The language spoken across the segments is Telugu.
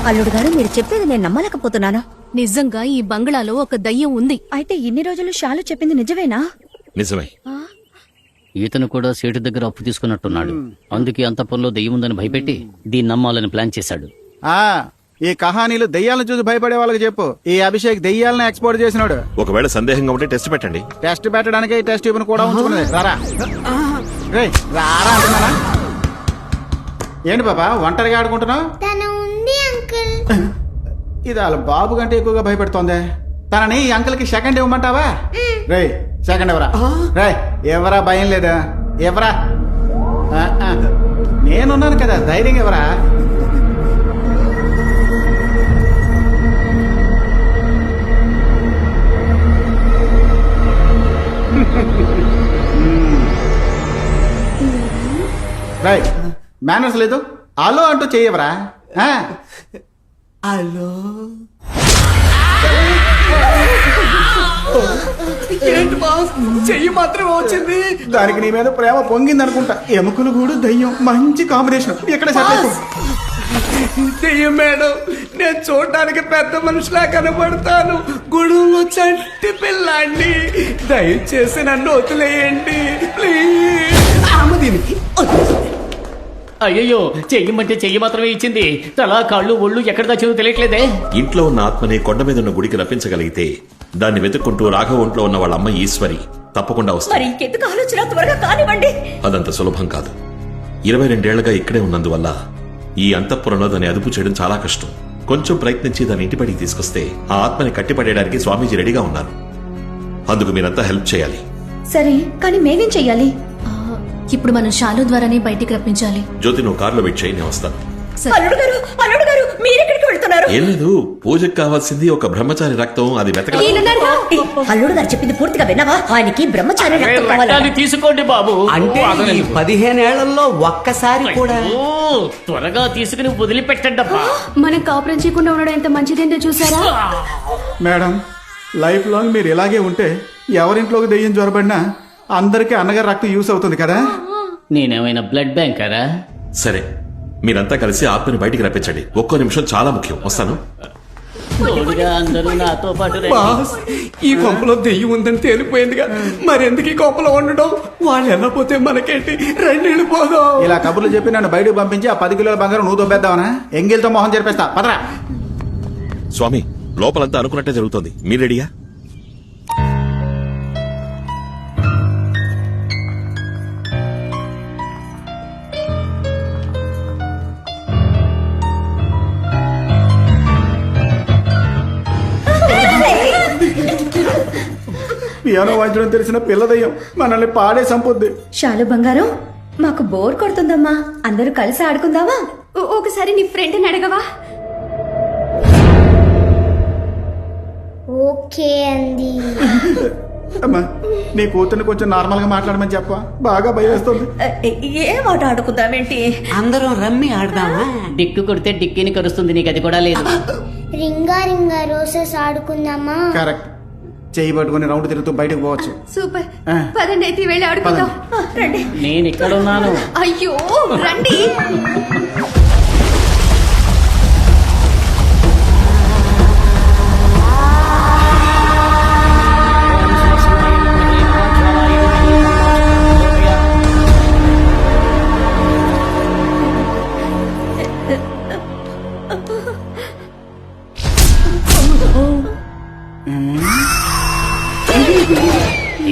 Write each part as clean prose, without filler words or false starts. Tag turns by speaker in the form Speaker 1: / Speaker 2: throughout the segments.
Speaker 1: అల్లుడు గారు మీరు చెప్పేది నేను నమ్మలేకపోతున్నాను.
Speaker 2: నిజంగా ఈ బంగ్లాలో ఒక దయ్యం ఉంది.
Speaker 1: అయితే ఇన్ని రోజులు షాలు చెప్పింది నిజమేనా?
Speaker 3: నిజమే.
Speaker 4: ఈతను కూడా సేటు దగ్గర అప్పు తీసుకున్నట్టున్నాడు. అందుకే అంతఃపురంలో దెయ్యం ఉందని భయపెట్టి దీన్ని నమ్మాలని ప్లాన్ చేశాడు.
Speaker 5: ఈ కహానీలు దెయ్యాలను చూసి భయపడే వాళ్ళకి చెప్పు. ఈ అభిషేక్ దెయ్యాలను ఎక్స్పోర్ట్ చేసినాడు.
Speaker 3: ఒకవేళ సందేహంగా ఉంటే టెస్ట్ పెట్టండి.
Speaker 5: టెస్ట్ పెట్టడానికి ఈ టెస్ట్ ట్యూబ్ కూడా ఉంచుకున్నది. రారా రేయ్, రారా అంటున్నానా? ఏంటి బాబా ఒంటరిగా ఆడుకుంటున్నావు? ఇది వాళ్ళ బాబు కంటే ఎక్కువగా భయపెడుతోంది. తనని ఈ అంకుల్ కి సెకండ్ ఇవ్వమంటావా? రేయ్ సెకండ్ ఎవరా? రేయ్ ఎవరా? భయం లేదా? ఎవరా? నేనున్నాను కదా, ధైర్యం ఎవరా? రైట్ మేనర్స్ లేదు. అలో అంటూ చెయ్యవరా?
Speaker 6: హలో ఏంటి బాస్, చెయ్యి మాత్రమే వచ్చింది.
Speaker 5: దానికి నీ మీద ప్రేమ పొంగింది అనుకుంటా. ఎముకలు కూడా దయ్యం మంచి కాంబినేషన్. ఎక్కడ
Speaker 6: దెయ్యం మేడం, నేను చూడటానికి పెద్ద మనిషిలా కనబడతాను. గుడులో చంటి పిల్లాండి, దయచేసి నన్ను వదిలేయండి ప్లీజ్. దీనికి
Speaker 4: అయ్యో, చెయ్యమంటే చెయ్యి మాత్రమే ఇచ్చింది. తల కాళ్ళు ఒళ్ళు ఎక్కడ దాచిందో తెలియట్లేదే.
Speaker 3: ఇంట్లో ఉన్న ఆత్మని కొండ మీద ఉన్న గుడికి రప్పించగలిగితే దాన్ని వెతుక్కుంటూ రాఘవ ఒంట్లో ఉన్న వాళ్ళ అమ్మ ఈశ్వరి తప్పకుండా వస్తుంది.
Speaker 1: ఇంకెందుకు ఆలోచన, త్వరగా కానివ్వండి.
Speaker 3: అదంత సులభం కాదు. 22 ఏళ్లుగా ఇక్కడే ఉన్నందువల్ల ఈ అంతఃపురంలో దాన్ని అదుపు చేయడం చాలా కష్టం. కొంచెం ప్రయత్నించి దాన్ని ఇంటి బడికి తీసుకొస్తే ఆ ఆత్మని కట్టిపడేయడానికి స్వామీజీ రెడీగా ఉన్నారు. అందుకు మీరంతా హెల్ప్ చేయాలి.
Speaker 1: సరే, కానీ మేమేం చెయ్యాలి?
Speaker 2: ఇప్పుడు మనం షాలు ద్వారానే బయటికి రప్పించాలి.
Speaker 3: జ్యోతి, నువ్వు కారులో వెయిట్ చేయి, నేను వస్తాను.
Speaker 1: అల్లుడు గారు మీరెక్కడికి వెళ్తున్నారు?
Speaker 3: ఏం లేదు, పూజకు కావాల్సింది ఒక బ్రహ్మచారి రక్తం. అది వెతక.
Speaker 1: అల్లుడు గారు చెప్పింది పూర్తిగా విన్నావా? ఆయనకి బ్రహ్మచారి రక్తం కావాలి.
Speaker 4: తీసుకోండి బాబు.
Speaker 6: అంటే 15 ఏళ్లలో ఒక్కసారి కూడా.
Speaker 4: త్వరగా తీసుకుని వదిలిపెట్టండి అబ్బా.
Speaker 2: మనం కాపురం చేయకుండా ఉండడం ఎంత మంచిదేంటో చూసారా?
Speaker 5: మేడం, లైఫ్ లాంగ్ మీరు ఇలాగే ఉంటే ఎవరింట్లోకి దెయ్యం జ్వరబడినా అందరికీ అన్నగారు రక్తం యూస్ అవుతుంది కదా.
Speaker 4: నేనేమైనా బ్లడ్ బ్యాంకరా?
Speaker 3: సరే, మీరంతా కలిసి ఆత్మని బయటికి రప్పించండి. ఒక్కో నిమిషం చాలా ముఖ్యం. వస్తాను.
Speaker 4: అందరూ నాతో పాటు
Speaker 6: బాస్, ఈ కొంపలో దెయ్యం ఉందని తేలిపోయిందిగా, మరెందుకు ఈ కొంపలో ఉండడం? వాళ్ళు వెళ్ళపోతే మనకేంటి? రెండు వెళ్ళిపోదాం.
Speaker 5: ఇలా కబుర్లు చెప్పి నన్ను బయటకు పంపించి ఆ 10 కిలోల బంగారం నువ్వు దొబ్బేద్దావనా? ఎంగిల్తో మొహం జరిపేస్తా. పదరా.
Speaker 3: స్వామి, లోపలంతా అనుకున్నట్టే జరుగుతోంది. మీరు రెడీయా?
Speaker 5: పియానో వాయించడం తెలిసిన పిల్ల దయ్యం మనల్ని పాడే సంపొద్ది.
Speaker 1: షాలు బంగారం, మాకు బోర్ కొడుతుందమ్మా. అందరూ కలిసి ఆడుకుందామా?
Speaker 2: ఒకసారి నీ ఫ్రెండ్ని అడగవా?
Speaker 7: ఓకే అండి.
Speaker 5: అమ్మా, నీ కూతుర్ని కొంచెం నార్మల్ గా మాట్లాడమని చెప్ప. బాగా భయం వేస్తుంది.
Speaker 1: ఏం ఆట ఆడుకుందామేంటి?
Speaker 6: అందరం రమ్మి ఆడదామా?
Speaker 4: డిక్కు కొడితే డిక్కిని కరుస్తుంది. నీకు అది కూడా లేదు.
Speaker 7: రింగా రింగా రోజెస్ ఆడుకుందామా?
Speaker 5: కరెక్ట్. చెయ్యి పట్టుకుని రౌండ్ తిరుగుతూ బయటకు పోవచ్చు.
Speaker 2: సూపర్, పదండి అయితే వెళ్ళి ఆడుకుందాం.
Speaker 1: రండి.
Speaker 4: నేను ఇక్కడ ఉన్నాను.
Speaker 2: అయ్యో రండి.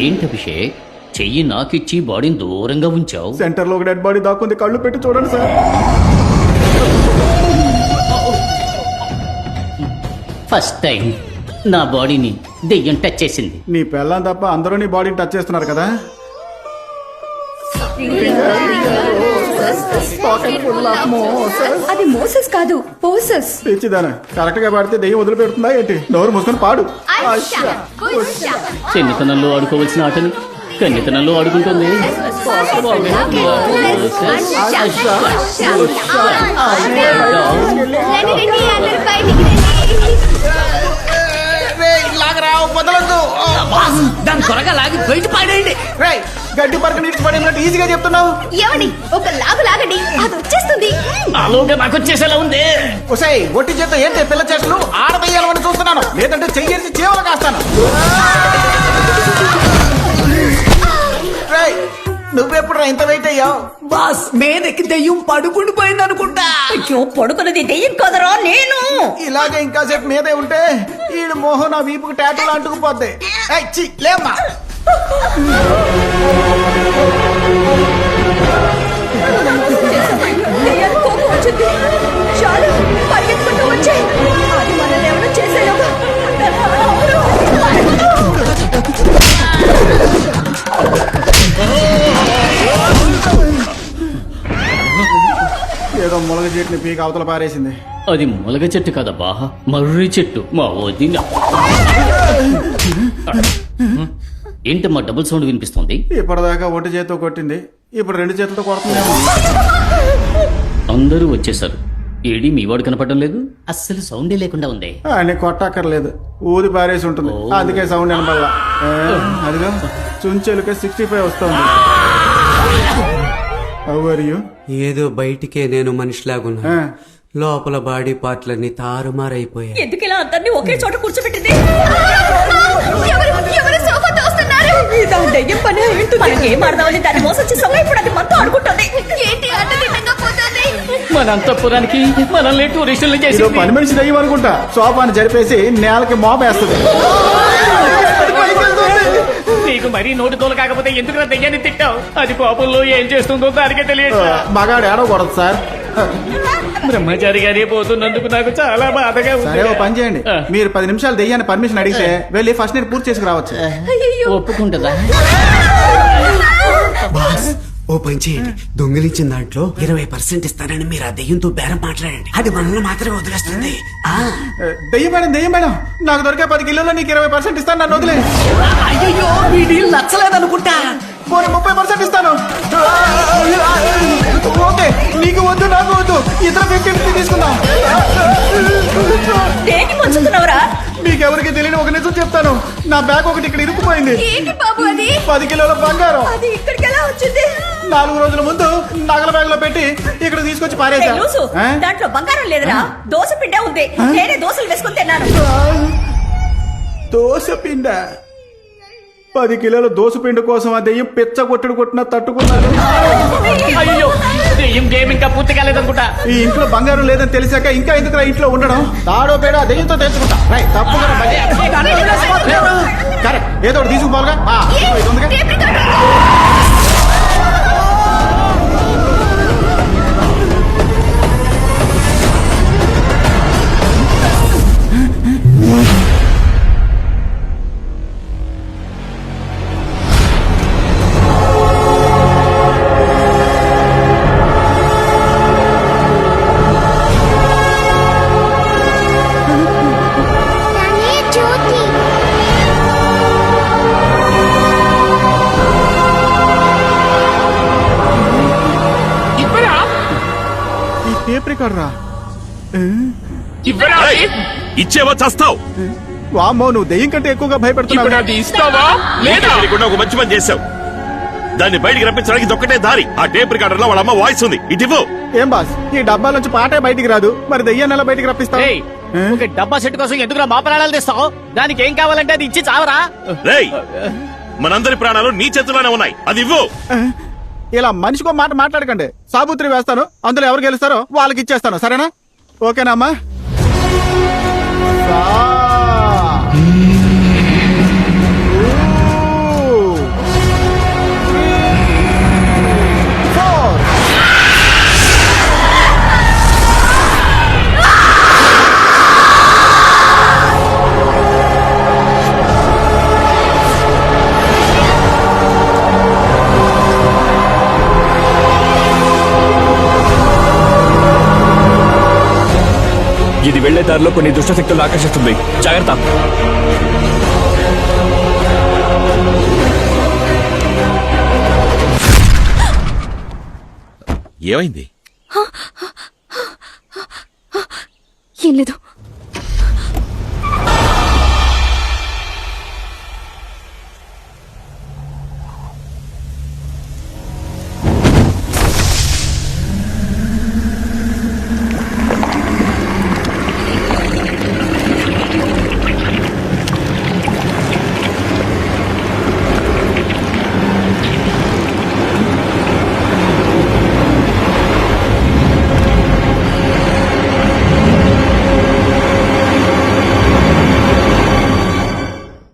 Speaker 4: ఏంటి అభిషేక్, చెయ్యి నాకిచ్చి బాడీని దూరంగా ఉంచావు?
Speaker 5: సెంటర్ లో ఒక డెడ్ బాడీ దాక్కుంది. కళ్ళు పెట్టి చూడండి సార్.
Speaker 4: ఫస్ట్ టైం నా బాడీని దెయ్యం టచ్ చేసింది.
Speaker 5: నీ పెళ్ళం తప్ప అందరూ నీ బాడీని టచ్ చేస్తున్నారు కదా.
Speaker 1: అది మోసెస్ కాదు, పోసెస్.
Speaker 5: తెచ్చిదానా కరెక్ట్ గా పాడితే దెయ్యం వదిలిపెడుతుందా ఏంటి? నోరు మూసుకొని పాడు.
Speaker 4: చిన్నతనంలో ఆడుకోవాల్సిన ఆటని కన్నితనంలో ఆడుకుంటుంది.
Speaker 6: దాన్ని త్వరగా లాగి బయట పాడేయండి.
Speaker 5: గడ్డి పరక నీటి పడినట్టు ఈజీగా చెప్తున్నావు.
Speaker 2: ఏమండి ఒక లాగు లాగండి అది వచ్చేస్తుంది.
Speaker 4: ఆలోగా నాకు వచ్చేసేలా ఉంది.
Speaker 5: ఒసై ఒట్టి చేత ఏంటి పిల్ల చెట్లు ఆడదయ్యాలని చూస్తున్నాను, లేదంటే చెయ్యేసి చేవలు కాస్తాను. రేయ్, నువ్వెప్పుడు ఇంత వెయిట్ అయ్యావు?
Speaker 6: బాస్ మీదకి దెయ్యం పడుకుని పోయింది అనుకుంటా.
Speaker 1: అయ్యో పడుకున్నది దెయ్యం కదరా నేను.
Speaker 5: ఇలాగే ఇంకాసేపు మీదే ఉంటే ఈడు మోహన్ నా వీపుకి టాటూలు అంటుకుపోద్ది. ఏయ్, ఛీ, లేమ్మా.
Speaker 1: దెయ్యానికి కోపం వచ్చింది. చాలు పరిగెత్తుకుంటూ వచ్చి అది మనల్ని ఎవరో చేసేలోగా.
Speaker 5: ఏదో ములగ చెట్టుని పీక అవతల పారేసింది.
Speaker 4: అది ములగ చెట్టు కదబ్బా, మర్రి చెట్టు. మా వదిన. ఏంటమ్మా డబుల్ సౌండ్ వినిపిస్తుంది?
Speaker 5: ఇప్పటిదాకా ఒట్టి చేతితో కొట్టింది, ఇప్పుడు 2 చేతులతో కొడుతుంది.
Speaker 4: అందరూ వచ్చేసారు. ఏడి మీ వాడు కనపడడం లేదు, అస్సలు సౌండే లేకుండా ఉంది.
Speaker 5: అని కొట్టక్కర్లేదు, ఊది పారేసి ఉంటుంది, అందుకే సౌండ్ వినపడలా. అదిగా చుంచెలుక 65 వస్తుంది.
Speaker 6: ఏదో బయటికే నేను మనిషిలాగున్నా, లోపల బాడీ పార్ట్లన్నీ తారుమారైపోయాయి.
Speaker 1: ఎందుకు ఇలా అందరినీ ఒకే చోట కూర్చోబెట్టింది?
Speaker 2: ఎవరు సోఫా తోస్తున్నారు?
Speaker 1: ఇదా దెయ్యం పని ఏంటి? మనకేం ఆడదామని దాన్ని మోసం చేసాము, ఇప్పుడు అది మనతో ఆడుకుంటుంది.
Speaker 2: ఏంటి అడ్డదిడ్డంగా పోతుంది?
Speaker 4: మన అంతఃపురానికి మనల్ని టూరిస్టులు చేసి
Speaker 5: పని మనిషి దయ్యం అనుకుంటా. సోఫాని జరిపేసి నేలకి మోపేస్తుంది.
Speaker 4: నీకు మరీ నోటి తోలు కాకపోతే ఎందుకు దెయ్యాన్ని తిట్టావు? అది కోపంలో ఏం చేస్తుందో దానికే తెలియదు.
Speaker 5: మగాడు ఏడవకూడదు సార్.
Speaker 4: బ్రహ్మచారి గారే పోతున్నందుకు నాకు చాలా బాధగా
Speaker 5: సరే, ఓ పని చేయండి,
Speaker 4: ఆ.
Speaker 5: మీరు 10 నిమిషాలు దెయ్యాన్ని పర్మిషన్ అడిగితే వెళ్ళి ఫస్ట్ నేను పూర్తి చేసుకు రావచ్చు.
Speaker 4: ఒప్పుకుంటుందా?
Speaker 6: బాస్ ఓ పని చేయండి, దొంగిలించిన దాంట్లో 20% ఇస్తానని మీరు ఆ దెయ్యంతో బేరం మాట్లాడండి. అది మనల్ని మాత్రమే వదిలేస్తుంది.
Speaker 5: దెయ్యం మేడం, నాకు దొరికే 10 కిలోలో నీకు 20% ఇస్తాను, నన్ను వదిలే.
Speaker 6: అయ్యో మీ డీల్ నచ్చలేదనుకుంటా.
Speaker 5: పోనీ 30% ఇస్తాను. ఓకే, నీకు వద్దు నాకు వద్దు, ఇతర 50 తీసుకుందాం.
Speaker 1: దేనికి పంచుతున్నావురా?
Speaker 5: మీకెవరికి తెలియని ఒక నిజం చెప్తాను, నా బ్యాగ్ ఒకటి ఇక్కడ ఇరుక్కుపోయింది.
Speaker 2: ఏంటి బాబు అది?
Speaker 5: 10 కిలోల బంగారం.
Speaker 1: అది ఇక్కడికి ఎలా వచ్చింది?
Speaker 5: 4 రోజుల ముందు నగల బ్యాగ్ లో పెట్టి ఇక్కడ తీసుకొచ్చి
Speaker 1: ఏ
Speaker 5: పారేసా.
Speaker 1: లూసు, దాంట్లో బంగారం లేదురా, దోశ పిండే ఉంది. నేనే దోశలు వేసుకుని తిన్నాను.
Speaker 5: దోశ పిండ? 10 కిలోల దోశ పిండి కోసం ఆ దెయ్యం పిచ్చ కొట్టుడు కొట్టినా తట్టుకున్నాను.
Speaker 4: అయ్యో, దెయ్యం గేమ్ ఇంకా పూర్తి కాలేదనుకుంటా.
Speaker 5: ఈ ఇంట్లో బంగారం లేదని తెలిసాక ఇంకా ఎందుకు ఇంట్లో ఉండడం? తాడో పేడ ఆ దెయ్యంతో తెచ్చుకుంటా. తప్పుగా కరెక్ట్, ఏదో ఒకటి తీసుకుపోవాలిగా. ఇది ఉందిగా.
Speaker 2: Tape recorder.
Speaker 7: నానే జ్యోతి.
Speaker 5: ఈ టేప్ రికార్డ్ రా.
Speaker 3: ఏయ్, ఇచ్చేవా చస్తావు.
Speaker 5: వామ్మో, నువ్వు దెయ్యం కంటే ఎక్కువగా భయపెడుతున్నావు.
Speaker 3: తెలియకుండా ఒక మంచి పని చేశావు. దాన్ని బయటికి రప్పించడానికి ఇదొక్కటే దారి. ఆ టేప్ రికార్డర్ లో వాళ్ళ అమ్మ వాయిస్ ఉంది, ఇటివ్వు.
Speaker 5: ఏం బాస్, ఈ డబ్బాల నుంచి పాటే బయటికి రాదు, మరి దెయ్యాన్ని ఎలా బయటికి రప్పిస్తావు?
Speaker 4: ఏయ్, ఒక డబ్బా సెట్ కోసం ఎందుకు మా ప్రాణాలు తెస్తావు? దానికి ఏం కావాలంటే అది ఇచ్చి చావరా.
Speaker 3: రేయ్, మనందరి ప్రాణాలు నీ చేతిలోనే ఉన్నాయి, అది ఇవ్వు.
Speaker 5: ఇలా మనిషికో మాట మాట్లాడకండి. సాబుత్రి వేస్తాను, అందులో ఎవరు గెలుస్తారో వాళ్ళకి ఇచ్చేస్తాను, సరేనా? ఓకేనా అమ్మా?
Speaker 8: ఇది వెళ్లే దారిలో కొన్ని దుష్టశక్తులు ఆకర్షిస్తుంది, జాగ్రత్త.
Speaker 3: ఏమైంది?
Speaker 2: ఏం లేదు.